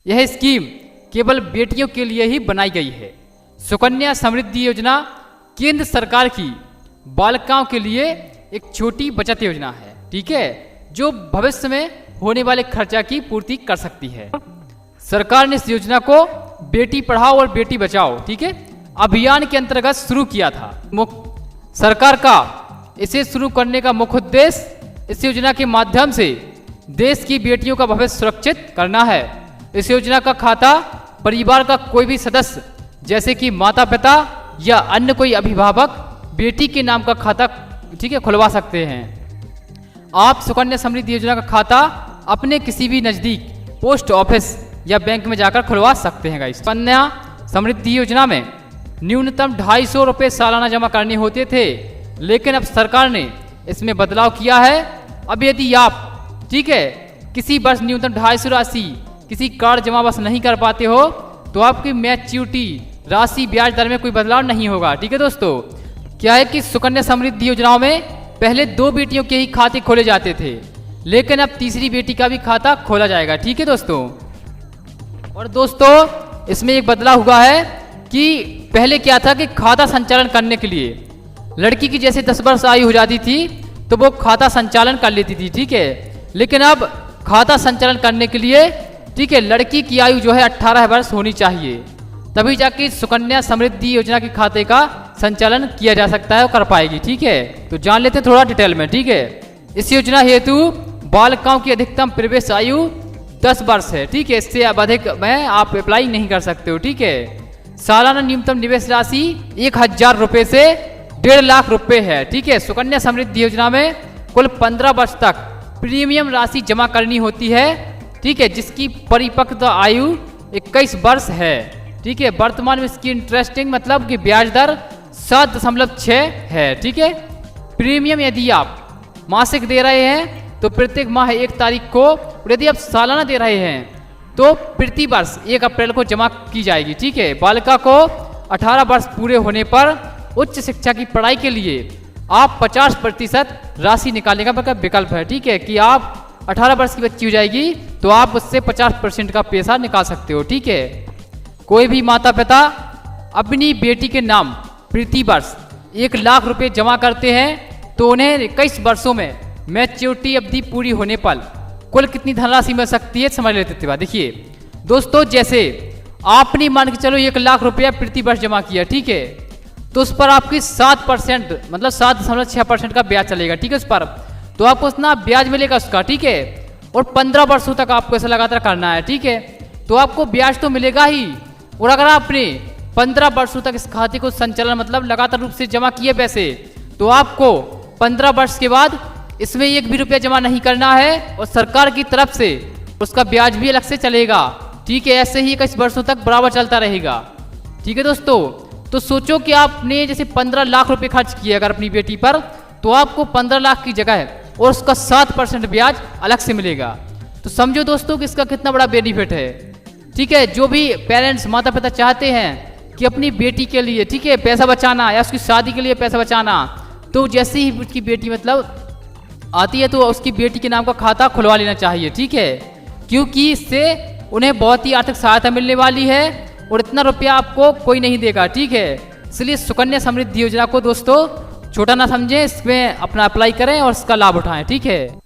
यह स्कीम केवल बेटियों के लिए ही बनाई गई है। सुकन्या समृद्धि योजना केंद्र सरकार की बालिकाओं के लिए एक छोटी बचत योजना है, ठीक है, जो भविष्य में होने वाले खर्चा की पूर्ति कर सकती है। सरकार ने इस योजना को बेटी पढ़ाओ और बेटी बचाओ, ठीक है, अभियान के अंतर्गत शुरू किया था। सरकार का इसे शुरू करने का मुख्य उद्देश्य इस योजना के माध्यम से देश की बेटियों का भविष्य सुरक्षित करना है। इस योजना का खाता परिवार का कोई भी सदस्य जैसे कि माता पिता या अन्य कोई अभिभावक बेटी के नाम का खाता, ठीक है, खुलवा सकते हैं। आप सुकन्या समृद्धि योजना का खाता अपने किसी भी नज़दीक पोस्ट ऑफिस या बैंक में जाकर खुलवा सकते हैं गाइस। सुकन्या समृद्धि योजना में न्यूनतम 250 रुपये सालाना जमा करने होते थे, लेकिन अब सरकार ने इसमें बदलाव किया है। अब यदि आप, ठीक है, किसी वर्ष न्यूनतम 250 राशि किसी कार्ड जमा बस नहीं कर पाते हो तो आपकी मैच्योरिटी राशि ब्याज दर में कोई बदलाव नहीं होगा, ठीक है दोस्तों। क्या है कि सुकन्या समृद्धि योजनाओं में पहले 2 बेटियों के ही खाते खोले जाते थे, लेकिन अब तीसरी बेटी का भी खाता खोला जाएगा, ठीक है दोस्तों। और दोस्तों इसमें एक बदलाव हुआ है कि पहले क्या था कि खाता संचालन करने के लिए लड़की की जैसे 10 वर्ष आयु हो जाती थी तो वो खाता संचालन कर लेती थी, ठीक है, लेकिन अब खाता संचालन करने के लिए, ठीक है, लड़की की आयु जो है 18 वर्ष होनी चाहिए, तभी जाके सुकन्या समृद्धि योजना के खाते का संचालन किया जा सकता है और कर पाएगी, ठीक है। तो जान लेते हैं थोड़ा डिटेल में, ठीक है। इस योजना हेतु बालिकाओं की अधिकतम प्रवेश आयु 10 वर्ष है, ठीक है, इससे अब अधिक में आप अप्लाई नहीं कर सकते हो, ठीक है। सालाना न्यूनतम निवेश राशि 1000 रुपये से 1.5 लाख रुपए है, ठीक है। सुकन्या समृद्धि योजना में कुल 15 वर्ष तक प्रीमियम राशि जमा करनी होती है, ठीक है, जिसकी परिपक्वता आयु 21 वर्ष है, ठीक है। वर्तमान में इसकी इंटरेस्टिंग मतलब कि ब्याज दर 7.6 है, ठीक है। प्रीमियम यदि आप मासिक दे रहे हैं तो प्रत्येक माह 1 तारीख को, और यदि आप सालाना दे रहे हैं तो प्रति वर्ष 1 अप्रैल को जमा की जाएगी, ठीक है। बालिका को 18 वर्ष पूरे होने पर उच्च शिक्षा की पढ़ाई के लिए आप 50% राशि निकालने का विकल्प है, ठीक है, कि आप 18 वर्ष की बच्ची हो जाएगी तो आप उससे 50% का पैसा निकाल सकते हो, ठीक है। कोई भी माता पिता अपनी बेटी के नाम प्रति वर्ष 1 लाख रुपए जमा करते हैं तो उन्हें 21 वर्षों में मैच्योरिटी अवधि पूरी होने पर कुल कितनी धनराशि मिल सकती है समझ लेते थे। देखिए दोस्तों, जैसे आपने मान के चलो 1 लाख रुपया प्रति वर्ष जमा किया, ठीक है, तो उस पर आपकी 7% मतलब 7.6% का ब्याज चलेगा, ठीक है। उस पर तो आपको उतना ब्याज मिलेगा उसका, ठीक है, और 15 वर्षों तक आपको ऐसा लगातार करना है, ठीक है, तो आपको ब्याज तो मिलेगा ही। और अगर आपने 15 वर्षों तक इस खाते को संचालन मतलब लगातार रूप से जमा किए पैसे, तो आपको 15 वर्ष के बाद इसमें 1 भी रुपया जमा नहीं करना है और सरकार की तरफ से उसका ब्याज भी अलग से चलेगा, ठीक है। ऐसे ही 21 वर्षों तक बराबर चलता रहेगा, ठीक है दोस्तों। तो सोचो कि आपने जैसे 15 लाख रुपए खर्च किए अगर अपनी बेटी पर, तो आपको 15 लाख की जगह और उसका 7% ब्याज अलग से मिलेगा। तो समझो दोस्तों कि इसका कितना बड़ा बेनिफिट है, ठीक है। जो भी पेरेंट्स माता पिता चाहते हैं कि अपनी बेटी के लिए, ठीक है, पैसा बचाना या उसकी शादी के लिए पैसा बचाना, तो जैसे ही उसकी बेटी मतलब आती है तो उसकी बेटी के नाम का खाता खुलवा लेना चाहिए, ठीक है, क्योंकि इससे उन्हें बहुत ही आर्थिक सहायता मिलने वाली है और इतना रुपया आपको कोई नहीं देगा, ठीक है। इसलिए सुकन्या समृद्धि योजना को दोस्तों छोटा ना समझें, इसमें अपना अप्लाई करें और इसका लाभ उठाएं, ठीक है।